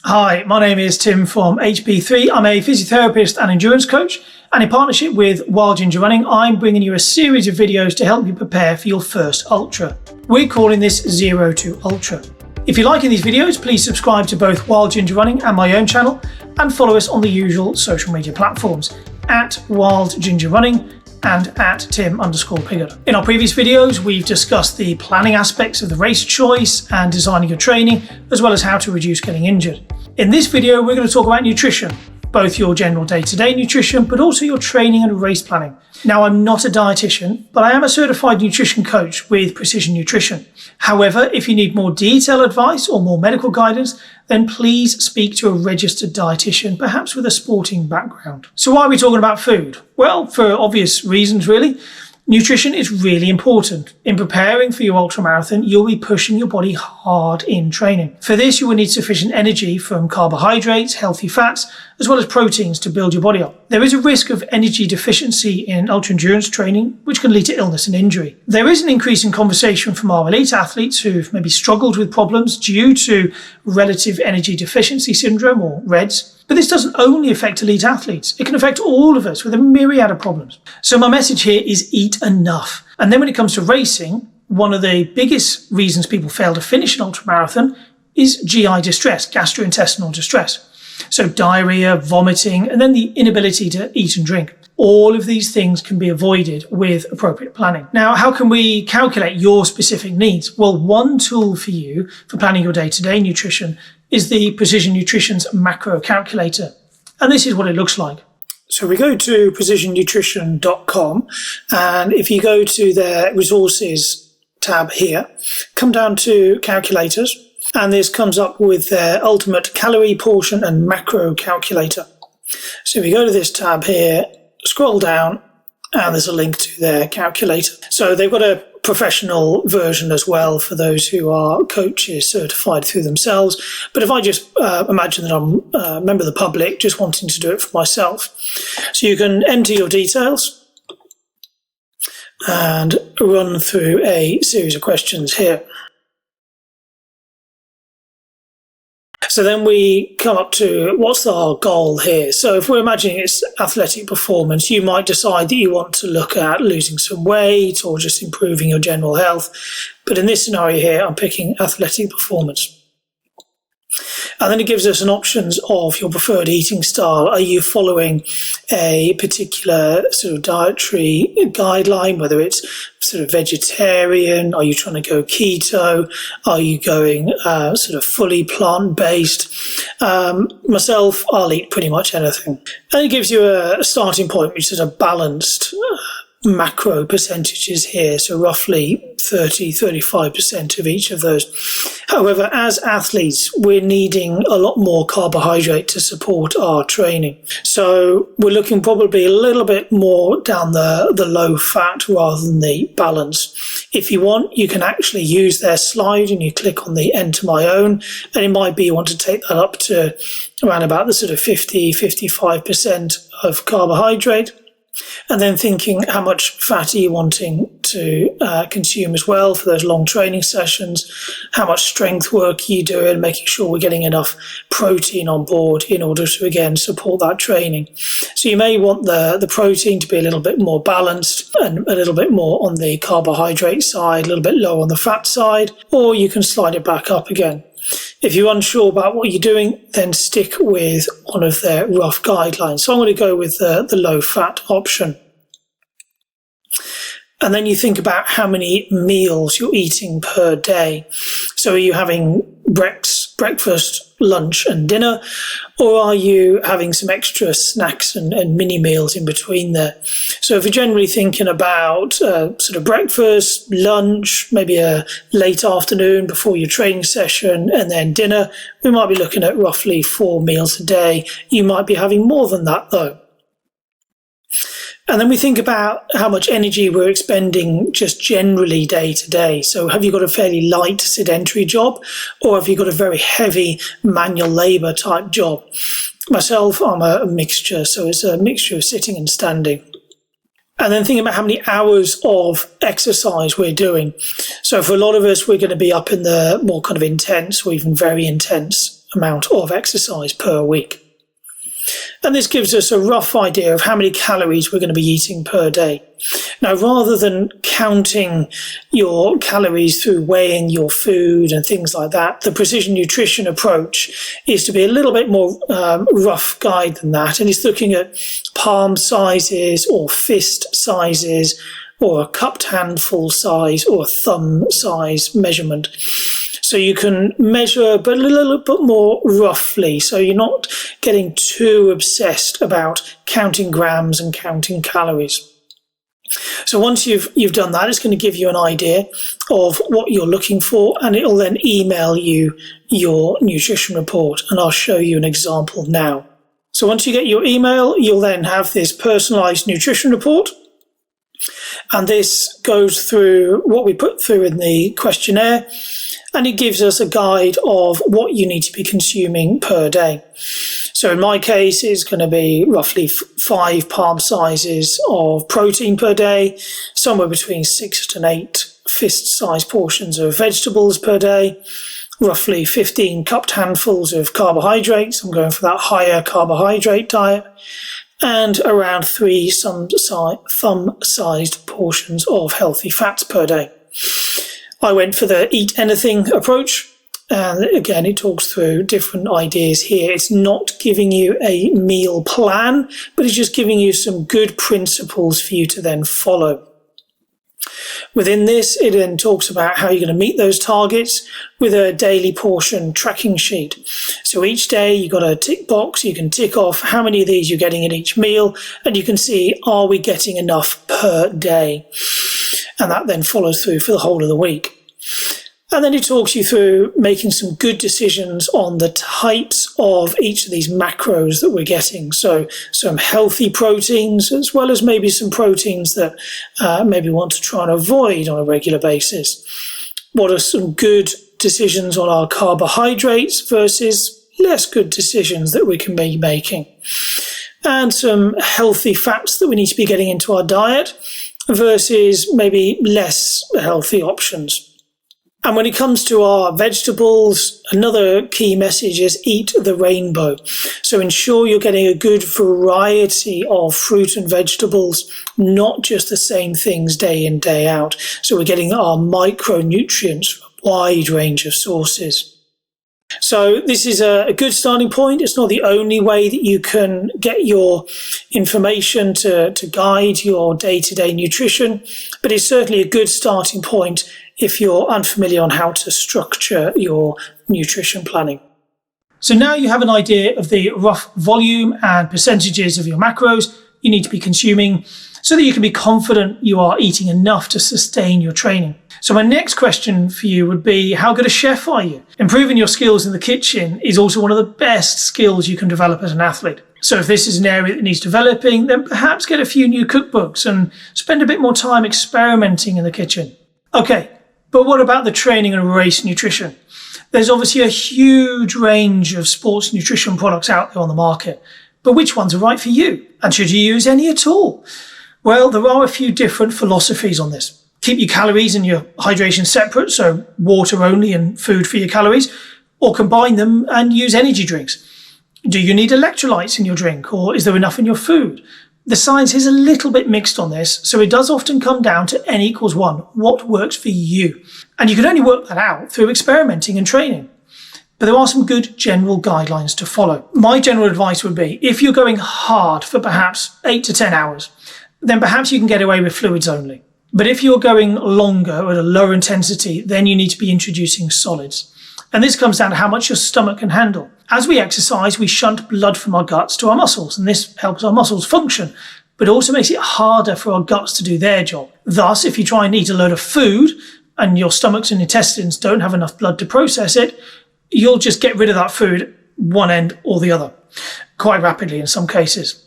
Hi, my name is Tim from HP3. I'm a physiotherapist and endurance coach, and in partnership with Wild Ginger Running, I'm bringing you a series of videos to help you prepare for your first ultra. We're calling this 0 to Ultra. If you're liking these videos, please subscribe to both Wild Ginger Running and my own channel, and follow us on the usual social media platforms at Wild Ginger Running and at Tim_Pigott. In our previous videos, we've discussed the planning aspects of the race choice and designing your training, as well as how to reduce getting injured. In this video, we're going to talk about nutrition, both your general day-to-day nutrition, but also your training and race planning. Now, I'm not a dietitian, but I am a certified nutrition coach with Precision Nutrition. However, if you need more detailed advice or more medical guidance, then please speak to a registered dietitian, perhaps with a sporting background. So why are we talking about food? Well, for obvious reasons, really. Nutrition is really important. In preparing for your ultramarathon, you'll be pushing your body hard in training. For this, you will need sufficient energy from carbohydrates, healthy fats, as well as proteins to build your body up. There is a risk of energy deficiency in ultra-endurance training, which can lead to illness and injury. There is an increasing conversation from our elite athletes who've maybe struggled with problems due to relative energy deficiency syndrome, or REDS. But this doesn't only affect elite athletes. It can affect all of us with a myriad of problems. So my message here is eat enough. And then when it comes to racing, one of the biggest reasons people fail to finish an ultramarathon is GI distress, gastrointestinal distress. So diarrhea, vomiting, and then the inability to eat and drink. All of these things can be avoided with appropriate planning. Now, how can we calculate your specific needs? Well, one tool for you for planning your day-to-day nutrition is the Precision Nutrition's macro calculator. And this is what it looks like. So we go to precisionnutrition.com, and if you go to their resources tab here, come down to calculators, and this comes up with their ultimate calorie, portion and macro calculator. So if you go to this tab here, scroll down, and there's a link to their calculator. So they've got a professional version as well for those who are coaches certified through themselves. But if I just imagine that I'm a member of the public just wanting to do it for myself. So you can enter your details and run through a series of questions here. So then we come up to what's our goal here. So if we're imagining it's athletic performance, you might decide that you want to look at losing some weight or just improving your general health. But in this scenario here, I'm picking athletic performance. And then it gives us an options of your preferred eating style. Are you following a particular sort of dietary guideline, whether it's sort of vegetarian? Are you trying to go keto? Are you going sort of fully plant-based? Myself, I'll eat pretty much anything. And it gives you a starting point, which is a balanced macro percentages here, so roughly 30-35% of each of those. However, as athletes, we're needing a lot more carbohydrate to support our training. So we're looking probably a little bit more down the low fat rather than the balance. If you want, you can actually use their slide and you click on the enter my own, and it might be you want to take that up to around about the sort of 50-55% of carbohydrate. And then thinking how much fat are you wanting to consume as well for those long training sessions, how much strength work are you doing, making sure we're getting enough protein on board in order to, again, support that training. So you may want the protein to be a little bit more balanced and a little bit more on the carbohydrate side, a little bit lower on the fat side, or you can slide it back up again. If you're unsure about what you're doing, then stick with one of their rough guidelines. So I'm going to go with the low fat option. And then you think about how many meals you're eating per day. So are you having breakfast, lunch and dinner, or are you having some extra snacks and mini meals in between there? So if you're generally thinking about sort of breakfast, lunch, maybe a late afternoon before your training session, and then dinner, we might be looking at roughly 4 meals a day. You might be having more than that though. And then we think about how much energy we're expending just generally day to day. So have you got a fairly light sedentary job, or have you got a very heavy manual labour type job? Myself, I'm a mixture. So it's a mixture of sitting and standing. And then thinking about how many hours of exercise we're doing. So for a lot of us, we're going to be up in the more kind of intense or even very intense amount of exercise per week. And this gives us a rough idea of how many calories we're going to be eating per day. Now, rather than counting your calories through weighing your food and things like that, the precision nutrition approach is to be a little bit more rough guide than that. And it's looking at palm sizes or fist sizes or a cupped handful size or a thumb size measurement. So you can measure, but a little bit more roughly, so you're not getting too obsessed about counting grams and counting calories. So once you've done that, it's going to give you an idea of what you're looking for, and it'll then email you your nutrition report, and I'll show you an example now. So once you get your email, you'll then have this personalized nutrition report. And this goes through what we put through in the questionnaire, and it gives us a guide of what you need to be consuming per day. So in my case, it's going to be roughly 5 palm sizes of protein per day, somewhere between 6 to 8 fist-sized portions of vegetables per day, roughly 15 cupped handfuls of carbohydrates. I'm going for that higher carbohydrate diet. And around 3 thumb-sized portions of healthy fats per day. I went for the eat anything approach, and again it talks through different ideas here. It's not giving you a meal plan, but it's just giving you some good principles for you to then follow. Within this, it then talks about how you're going to meet those targets with a daily portion tracking sheet. So each day you've got a tick box, you can tick off how many of these you're getting in each meal, and you can see, are we getting enough per day? And that then follows through for the whole of the week. And then it talks you through making some good decisions on the types of each of these macros that we're getting. So some healthy proteins, as well as maybe some proteins that maybe want to try and avoid on a regular basis. What are some good decisions on our carbohydrates versus less good decisions that we can be making? And some healthy fats that we need to be getting into our diet versus maybe less healthy options. And when it comes to our vegetables, another key message is eat the rainbow. So ensure you're getting a good variety of fruit and vegetables, not just the same things day in, day out. So we're getting our micronutrients from a wide range of sources. So this is a good starting point. It's not the only way that you can get your information to guide your day-to-day nutrition, but it's certainly a good starting point if you're unfamiliar on how to structure your nutrition planning. So now you have an idea of the rough volume and percentages of your macros you need to be consuming so that you can be confident you are eating enough to sustain your training. So my next question for you would be, how good a chef are you? Improving your skills in the kitchen is also one of the best skills you can develop as an athlete. So if this is an area that needs developing, then perhaps get a few new cookbooks and spend a bit more time experimenting in the kitchen. Okay, but what about the training and race nutrition? There's obviously a huge range of sports nutrition products out there on the market, but which ones are right for you? And should you use any at all? Well, there are a few different philosophies on this. Keep your calories and your hydration separate, so water only and food for your calories, or combine them and use energy drinks. Do you need electrolytes in your drink, or is there enough in your food? The science is a little bit mixed on this, so it does often come down to N equals 1, what works for you. And you can only work that out through experimenting and training. But there are some good general guidelines to follow. My general advice would be, if you're going hard for perhaps 8 to 10 hours, then perhaps you can get away with fluids only. But if you're going longer at a lower intensity, then you need to be introducing solids. And this comes down to how much your stomach can handle. As we exercise, we shunt blood from our guts to our muscles, and this helps our muscles function, but also makes it harder for our guts to do their job. Thus, if you try and eat a load of food and your stomachs and intestines don't have enough blood to process it, you'll just get rid of that food one end or the other, quite rapidly in some cases.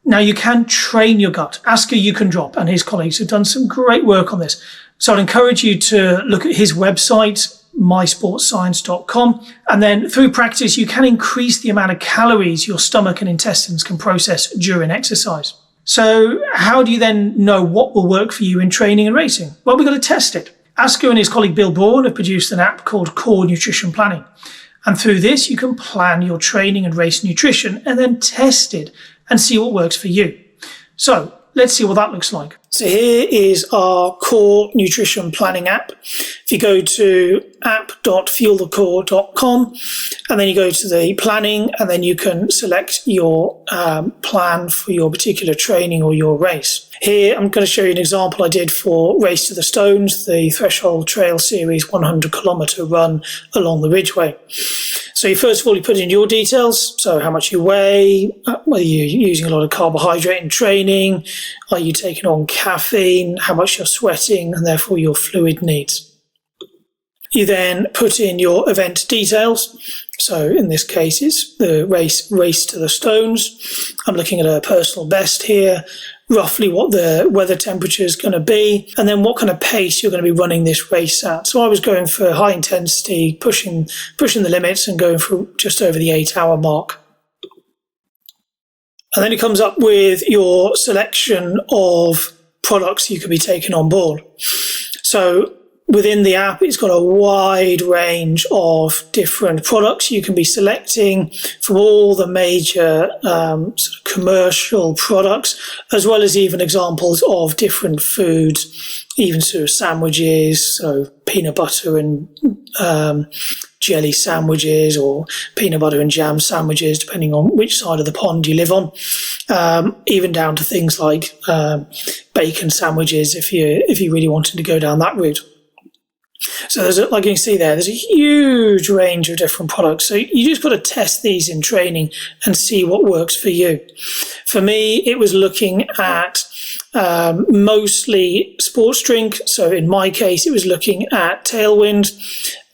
Now, you can train your gut. Asker You Can Drop and his colleagues have done some great work on this. So I'd encourage you to look at his website, mysportscience.com, and then through practice, you can increase the amount of calories your stomach and intestines can process during exercise. So how do you then know what will work for you in training and racing? Well, we've got to test it. Asker and his colleague Bill Braun have produced an app called Core Nutrition Planning. And through this, you can plan your training and race nutrition and then test it and see what works for you. So let's see what that looks like. So here is our core nutrition planning app. If you go to app.fuelthecore.com and then you go to the planning, and then you can select your plan for your particular training or your race. Here I'm going to show you an example I did for Race to the Stones, the Threshold Trail Series 100 kilometre run along the Ridgeway. So first of all, you put in your details, so how much you weigh, whether you're using a lot of carbohydrate in training, are you taking on caffeine, how much you're sweating, and therefore your fluid needs. You then put in your event details. So in this case, it's the race to the Stones. I'm looking at a personal best here, roughly what the weather temperature is going to be, and then what kind of pace you're going to be running this race at. So I was going for high intensity, pushing the limits and going for just over the 8-hour mark. And then it comes up with your selection of products you could be taking on board. So within the app, it's got a wide range of different products you can be selecting from all the major sort of commercial products, as well as even examples of different foods, even sort of sandwiches, so peanut butter and jelly sandwiches or peanut butter and jam sandwiches, depending on which side of the pond you live on, even down to things like bacon sandwiches if you really wanted to go down that route. So like you can see there, there's a huge range of different products. So you just got to test these in training and see what works for you. For me, it was looking at mostly sports drink. So in my case, it was looking at Tailwind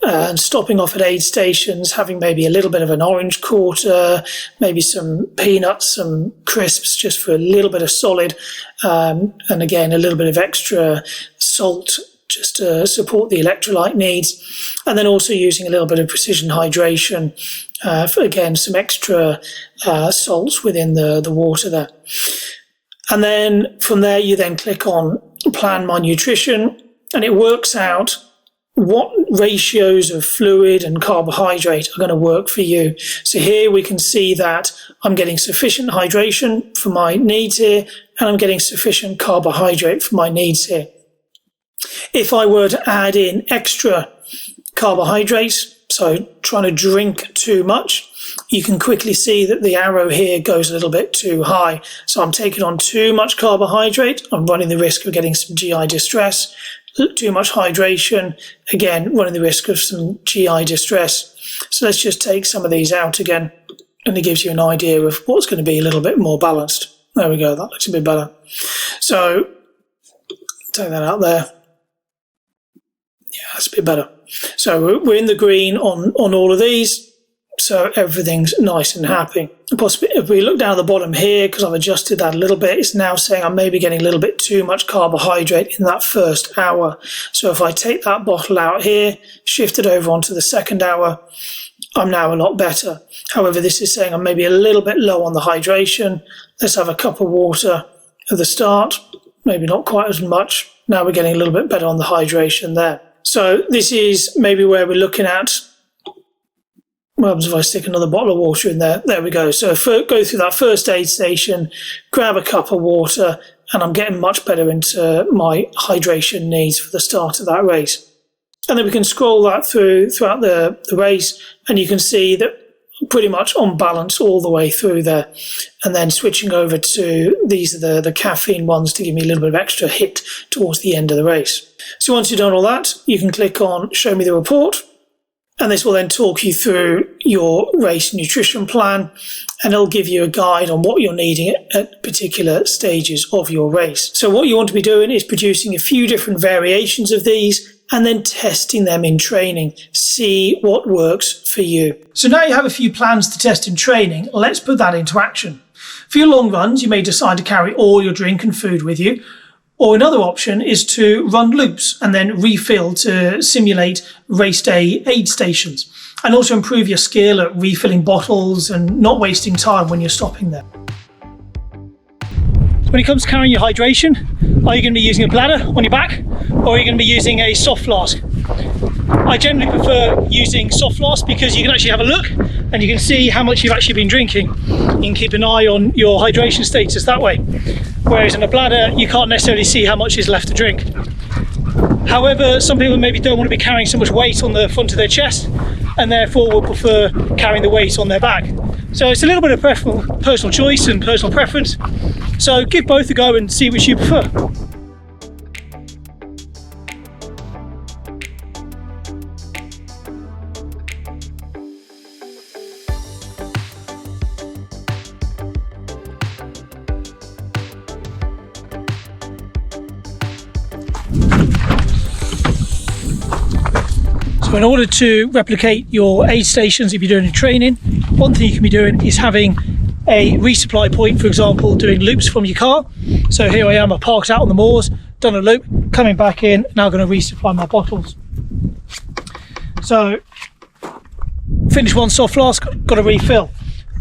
and stopping off at aid stations, having maybe a little bit of an orange quarter, maybe some peanuts, some crisps, just for a little bit of solid, and again, a little bit of extra salt just to support the electrolyte needs, and then also using a little bit of precision hydration for, again, some extra salts within the water there. And then from there, you then click on Plan My Nutrition, and it works out what ratios of fluid and carbohydrate are going to work for you. So here we can see that I'm getting sufficient hydration for my needs here, and I'm getting sufficient carbohydrate for my needs here. If I were to add in extra carbohydrates, so trying to drink too much, you can quickly see that the arrow here goes a little bit too high. So I'm taking on too much carbohydrate. I'm running the risk of getting some GI distress. Too much hydration, again, running the risk of some GI distress. So let's just take some of these out again, and it gives you an idea of what's going to be a little bit more balanced. There we go, that looks a bit better. So take that out there. Yeah, that's a bit better. So we're in the green on all of these, so everything's nice and happy. Possibly, if we look down at the bottom here, because I've adjusted that a little bit, it's now saying I'm maybe getting a little bit too much carbohydrate in that first hour. So if I take that bottle out here, shift it over onto the second hour, I'm now a lot better. However, this is saying I'm maybe a little bit low on the hydration. Let's have a cup of water at the start, maybe not quite as much. Now we're getting a little bit better on the hydration there. So this is maybe where we're looking at. What happens if I stick another bottle of water in there? There we go. So go through that first aid station, grab a cup of water, and I'm getting much better into my hydration needs for the start of that race. And then we can scroll that throughout the race, and you can see that pretty much on balance all the way through there. And then switching over to these are the caffeine ones to give me a little bit of extra hit towards the end of the race. So once you've done all that, you can click on Show Me the Report, and this will then talk you through your race nutrition plan, and it'll give you a guide on what you're needing at particular stages of your race. So what you want to be doing is producing a few different variations of these and then testing them in training. See what works for you. So now you have a few plans to test in training. Let's put that into action. For your long runs, you may decide to carry all your drink and food with you. Or another option is to run loops and then refill to simulate race day aid stations, and also improve your skill at refilling bottles and not wasting time when you're stopping them. When it comes to carrying your hydration, are you going to be using a bladder on your back, or are you going to be using a soft flask? I generally prefer using soft flasks because you can actually have a look and you can see how much you've actually been drinking. You can keep an eye on your hydration status that way. Whereas in a bladder, you can't necessarily see how much is left to drink. However, some people maybe don't want to be carrying so much weight on the front of their chest and therefore will prefer carrying the weight on their back. So it's a little bit of personal choice and personal preference. So give both a go and see which you prefer. So in order to replicate your aid stations if you're doing any training, one thing you can be doing is having a resupply point, for example, doing loops from your car. So here I am, I parked out on the moors, done a loop, coming back in, now going to resupply my bottles. So finish one soft flask, got to refill.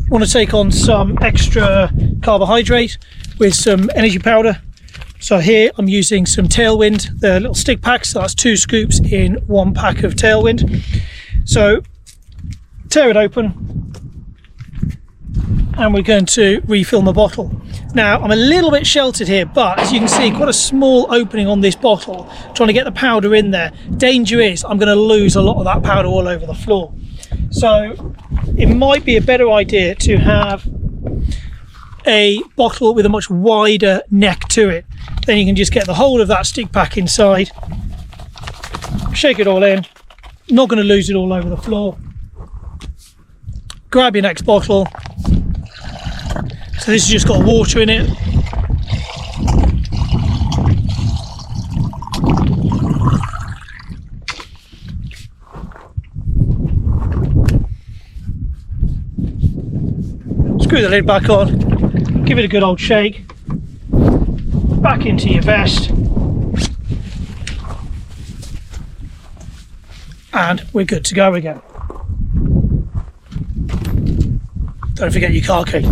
Want to take on some extra carbohydrate with some energy powder. So here I'm using some Tailwind, the little stick packs, so that's 2 scoops in 1 pack of Tailwind. So tear it open and we're going to refill my bottle. Now I'm a little bit sheltered here, but as you can see, quite a small opening on this bottle, trying to get the powder in there. Danger is I'm going to lose a lot of that powder all over the floor. So it might be a better idea to have a bottle with a much wider neck to it. Then you can just get the whole of that stick pack inside, shake it all in, not going to lose it all over the floor. Grab your next bottle. So this has just got water in it. Screw the lid back on, give it a good old shake. Back into your vest, and we're good to go again. Don't forget your car key.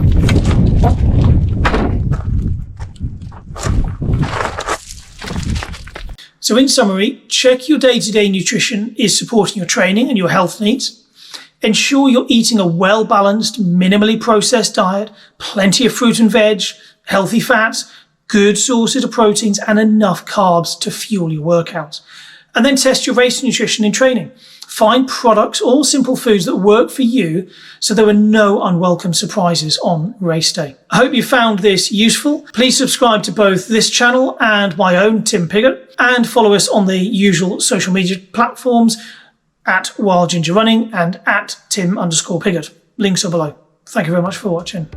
So in summary, check your day-to-day nutrition is supporting your training and your health needs. Ensure you're eating a well-balanced, minimally processed diet, plenty of fruit and veg, healthy fats, good sources of proteins and enough carbs to fuel your workouts. And then test your race nutrition in training. Find products or simple foods that work for you so there are no unwelcome surprises on race day. I hope you found this useful. Please subscribe to both this channel and my own, Tim Pigott, and follow us on the usual social media platforms at Wild Ginger Running and at Tim_Pigott. Links are below. Thank you very much for watching.